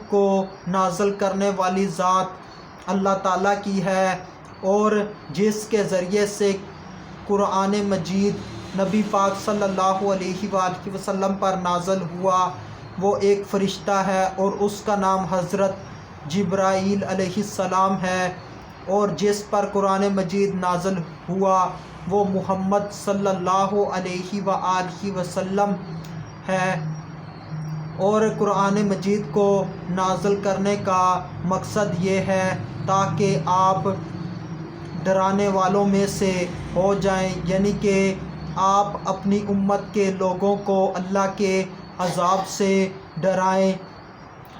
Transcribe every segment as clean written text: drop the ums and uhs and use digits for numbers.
کو نازل کرنے والی ذات اللہ تعالیٰ کی ہے، اور جس کے ذریعے سے قرآن مجید نبی پاک صلی اللہ علیہ وآلہ وسلم پر نازل ہوا، وہ ایک فرشتہ ہے اور اس کا نام حضرت جبرائیل علیہ السلام ہے، اور جس پر قرآن مجید نازل ہوا وہ محمد صلی اللہ علیہ وآلہ وسلم ہے۔ اور قرآن مجید کو نازل کرنے کا مقصد یہ ہے تاکہ آپ ڈرانے والوں میں سے ہو جائیں، یعنی کہ آپ اپنی امت کے لوگوں کو اللہ کے عذاب سے ڈرائیں۔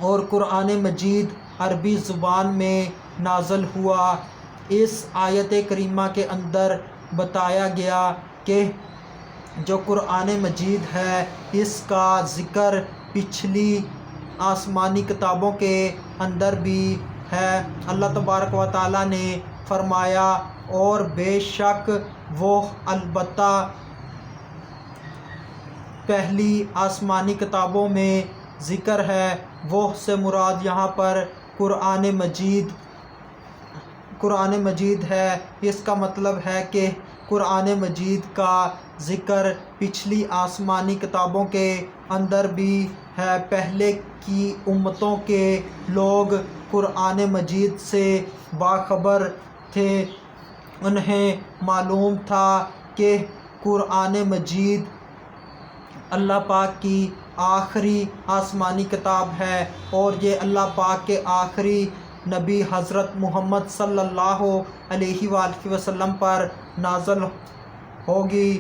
اور قرآن مجید عربی زبان میں نازل ہوا۔ اس آیت کریمہ کے اندر بتایا گیا کہ جو قرآن مجید ہے اس کا ذکر پچھلی آسمانی کتابوں کے اندر بھی ہے۔ اللہ تبارک و تعالیٰ نے فرمایا، اور بے شک وہ البتہ پہلی آسمانی کتابوں میں ذکر ہے، وہ سے مراد یہاں پر قرآن مجید ہے۔ اس کا مطلب ہے کہ قرآن مجید کا ذکر پچھلی آسمانی کتابوں کے اندر بھی ہے۔ پہلے کی امتوں کے لوگ قرآن مجید سے باخبر تھے، انہیں معلوم تھا کہ قرآن مجید اللہ پاک کی آخری آسمانی کتاب ہے، اور یہ اللہ پاک کے آخری نبی حضرت محمد صلی اللہ علیہ وآلہ وسلم پر نازل ہوگی۔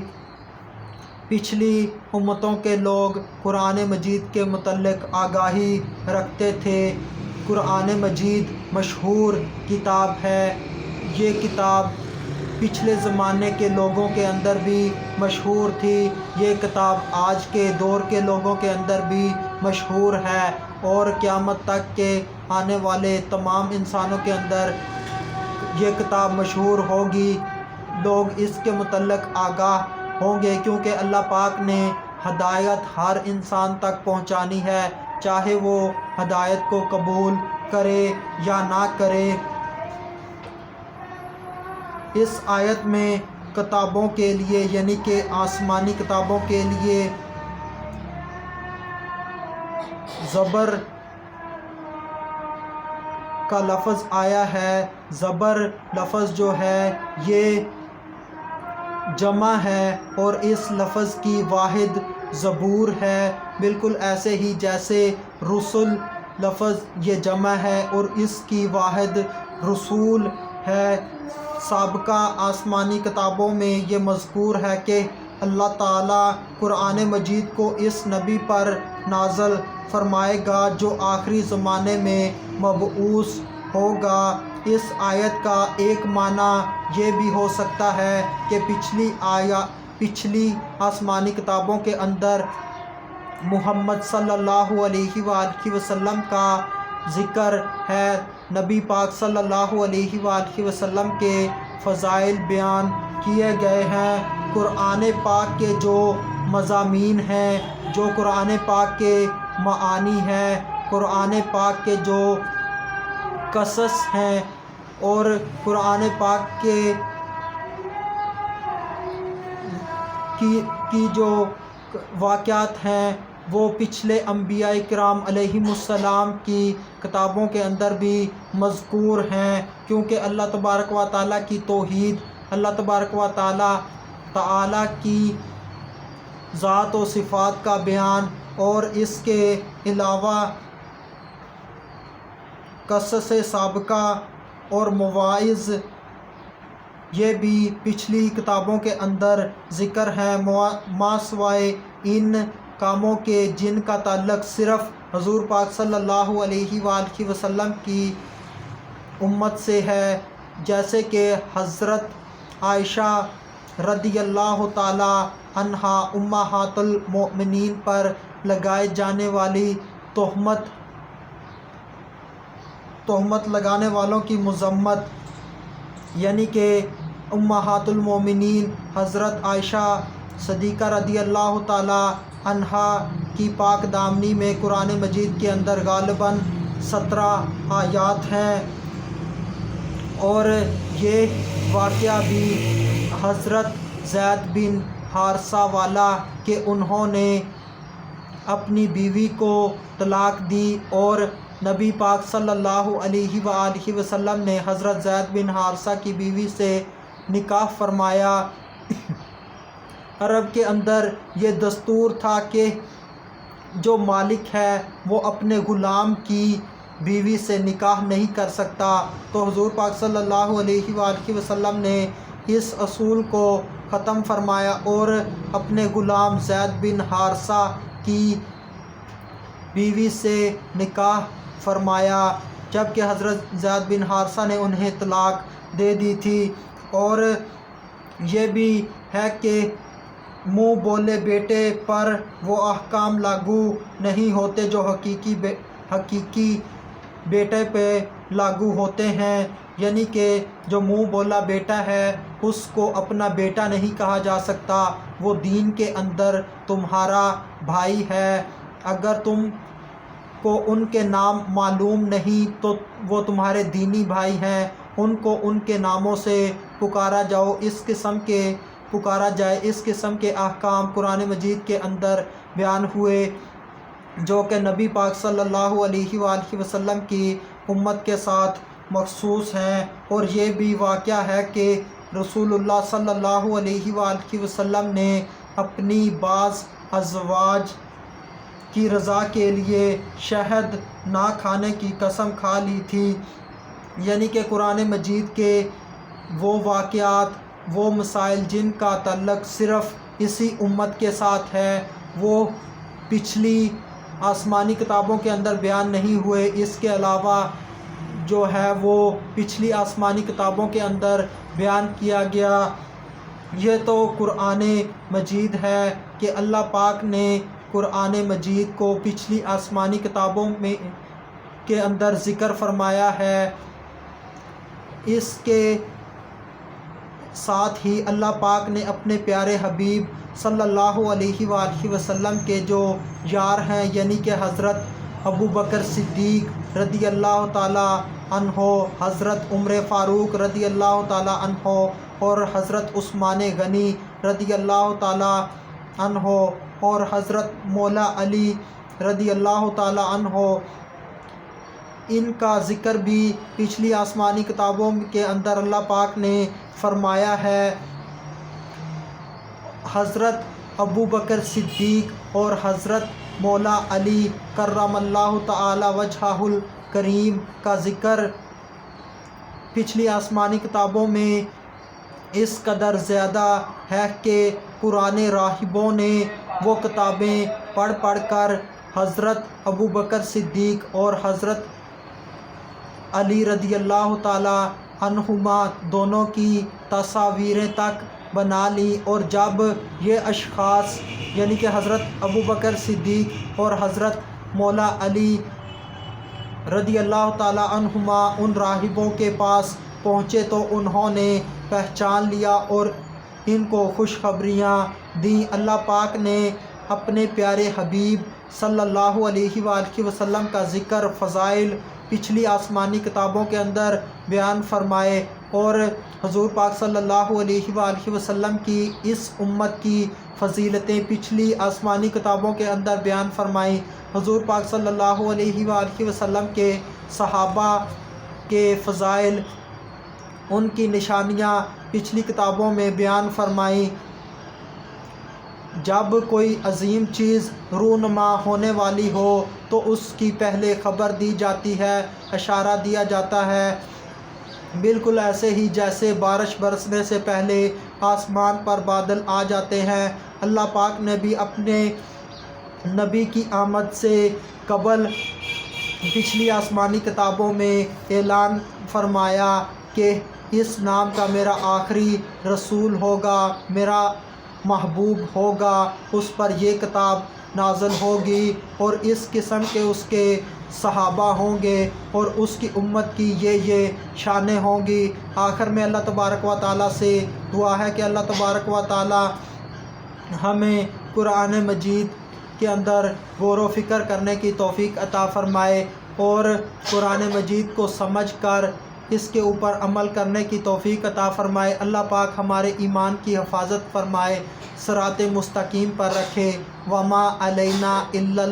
پچھلی امتوں کے لوگ قرآن مجید کے متعلق آگاہی رکھتے تھے۔ قرآن مجید مشہور کتاب ہے۔ یہ کتاب پچھلے زمانے کے لوگوں کے اندر بھی مشہور تھی، یہ کتاب آج کے دور کے لوگوں کے اندر بھی مشہور ہے، اور قیامت تک کے آنے والے تمام انسانوں کے اندر یہ کتاب مشہور ہوگی۔ لوگ اس کے متعلق آگاہ ہوں گے، کیونکہ اللہ پاک نے ہدایت ہر انسان تک پہنچانی ہے، چاہے وہ ہدایت کو قبول کرے یا نہ کرے۔ اس آیت میں کتابوں کے لیے، یعنی کہ آسمانی کتابوں کے لیے زبر کا لفظ آیا ہے۔ زبر لفظ جو ہے یہ جمع ہے، اور اس لفظ کی واحد زبور ہے، بالکل ایسے ہی جیسے رسل لفظ یہ جمع ہے اور اس کی واحد رسول ہے۔ سابقہ آسمانی کتابوں میں یہ مذکور ہے کہ اللہ تعالیٰ قرآن مجید کو اس نبی پر نازل فرمائے گا جو آخری زمانے میں مبعوث ہوگا۔ اس آیت کا ایک معنی یہ بھی ہو سکتا ہے کہ پچھلی آسمانی کتابوں کے اندر محمد صلی اللہ علیہ وآلہ وسلم کا ذکر ہے، نبی پاک صلی اللہ علیہ وآلہ وسلم کے فضائل بیان کیے گئے ہیں۔ قرآن پاک کے جو مضامین ہیں، جو قرآن پاک کے معانی ہیں، قرآن پاک کے جو قصص ہیں، اور قرآن پاک کی جو واقعات ہیں وہ پچھلے انبیاء کرام علیہم السلام کی کتابوں کے اندر بھی مذکور ہیں، کیونکہ اللہ تبارک و تعالیٰ کی توحید، اللہ تبارک و تعالیٰ کی ذات و صفات کا بیان، اور اس کے علاوہ قصص سابقہ اور مواعظ یہ بھی پچھلی کتابوں کے اندر ذکر ہے، ما سوائے ان کاموں کے جن کا تعلق صرف حضور پاک صلی اللہ علیہ وآلہ وسلم کی امت سے ہے، جیسے کہ حضرت عائشہ رضی اللہ تعالی عنہا امہات المؤمنین پر لگائے جانے والی تہمت لگانے والوں کی مذمت، یعنی کہ امہات المؤمنین حضرت عائشہ صدیقہ رضی اللہ تعالی عنہا کی پاک دامنی میں قرآن مجید کے اندر غالباً 17 آیات ہیں، اور یہ واقعہ بھی حضرت زید بن حارثہ والا کہ انہوں نے اپنی بیوی کو طلاق دی، اور نبی پاک صلی اللہ علیہ وآلہ وسلم نے حضرت زید بن حارثہ کی بیوی سے نکاح فرمایا۔ عرب کے اندر یہ دستور تھا کہ جو مالک ہے وہ اپنے غلام کی بیوی سے نکاح نہیں کر سکتا، تو حضور پاک صلی اللہ علیہ وآلہ وسلم نے اس اصول کو ختم فرمایا اور اپنے غلام زید بن حارثہ کی بیوی سے نکاح فرمایا، جبکہ حضرت زید بن حارثہ نے انہیں طلاق دے دی تھی۔ اور یہ بھی ہے کہ منہ بولے بیٹے پر وہ احکام لاگو نہیں ہوتے جو حقیقی بیٹے پہ لاگو ہوتے ہیں، یعنی کہ جو منہ بولا بیٹا ہے اس کو اپنا بیٹا نہیں کہا جا سکتا، وہ دین کے اندر تمہارا بھائی ہے۔ اگر تم کو ان کے نام معلوم نہیں تو وہ تمہارے دینی بھائی ہیں، ان کو ان کے ناموں سے پکارا جائے۔ اس قسم کے احکام قرآن مجید کے اندر بیان ہوئے جو کہ نبی پاک صلی اللہ علیہ وآلہ وسلم کی امت کے ساتھ مخصوص ہیں۔ اور یہ بھی واقعہ ہے کہ رسول اللہ صلی اللہ علیہ وآلہ وسلم نے اپنی بعض ازواج کی رضا کے لیے شہد نہ کھانے کی قسم کھا لی تھی، یعنی کہ قرآن مجید کے وہ واقعات، وہ مسائل جن کا تعلق صرف اسی امت کے ساتھ ہے، وہ پچھلی آسمانی کتابوں کے اندر بیان نہیں ہوئے۔ اس کے علاوہ جو ہے وہ پچھلی آسمانی کتابوں کے اندر بیان کیا گیا۔ یہ تو قرآن مجید ہے کہ اللہ پاک نے قرآن مجید کو پچھلی آسمانی کتابوں کے اندر ذکر فرمایا ہے۔ اس کے ساتھ ہی اللہ پاک نے اپنے پیارے حبیب صلی اللہ علیہ وآلہ وسلم کے جو یار ہیں، یعنی کہ حضرت ابو بکر صدیق رضی اللہ تعالیٰ عنہ، حضرت عمر فاروق رضی اللہ تعالیٰ عنہ، اور حضرت عثمان غنی رضی اللہ تعالیٰ عنہ، اور حضرت مولا علی رضی اللہ تعالیٰ عنہ، ان کا ذکر بھی پچھلی آسمانی کتابوں کے اندر اللہ پاک نے فرمایا ہے۔ حضرت ابو بکر صدیق اور حضرت مولا علی کرم اللہ تعالی وجہہ الکریم کا ذکر پچھلی آسمانی کتابوں میں اس قدر زیادہ ہے کہ پرانے راہبوں نے وہ کتابیں پڑھ پڑھ کر حضرت ابو بکر صدیق اور حضرت علی رضی اللہ تعالی عنہما دونوں کی تصاویریں تک بنا لی، اور جب یہ اشخاص یعنی کہ حضرت ابو بکر صدیق اور حضرت مولا علی رضی اللہ تعالی عنہما ان راہبوں کے پاس پہنچے تو انہوں نے پہچان لیا اور ان کو خوشخبریاں دیں۔ اللہ پاک نے اپنے پیارے حبیب صلی اللہ علیہ وآلہ وسلم کا ذکر، فضائل پچھلی آسمانی کتابوں کے اندر بیان فرمائے، اور حضور پاک صلی اللہ علیہ وآلہ وسلم کی اس امت کی فضیلتیں پچھلی آسمانی کتابوں کے اندر بیان فرمائیں۔ حضور پاک صلی اللہ علیہ وآلہ وسلم کے صحابہ کے فضائل، ان کی نشانیاں پچھلی کتابوں میں بیان فرمائیں۔ جب کوئی عظیم چیز رونما ہونے والی ہو تو اس کی پہلے خبر دی جاتی ہے، اشارہ دیا جاتا ہے، بالکل ایسے ہی جیسے بارش برسنے سے پہلے آسمان پر بادل آ جاتے ہیں۔ اللہ پاک نے بھی اپنے نبی کی آمد سے قبل پچھلی آسمانی کتابوں میں اعلان فرمایا کہ اس نام کا میرا آخری رسول ہوگا، میرا محبوب ہوگا، اس پر یہ کتاب نازل ہوگی، اور اس قسم کے اس کے صحابہ ہوں گے، اور اس کی امت کی یہ شانیں ہوں گی۔ آخر میں اللہ تبارک و تعالیٰ سے دعا ہے کہ اللہ تبارک و تعالیٰ ہمیں قرآن مجید کے اندر غور و فکر کرنے کی توفیق عطا فرمائے۔ اور قرآن مجید کو سمجھ کر اس کے اوپر عمل کرنے کی توفیق عطا فرمائے۔ اللہ پاک ہمارے ایمان کی حفاظت فرمائے، صراط مستقیم پر رکھے۔ وما علینا الا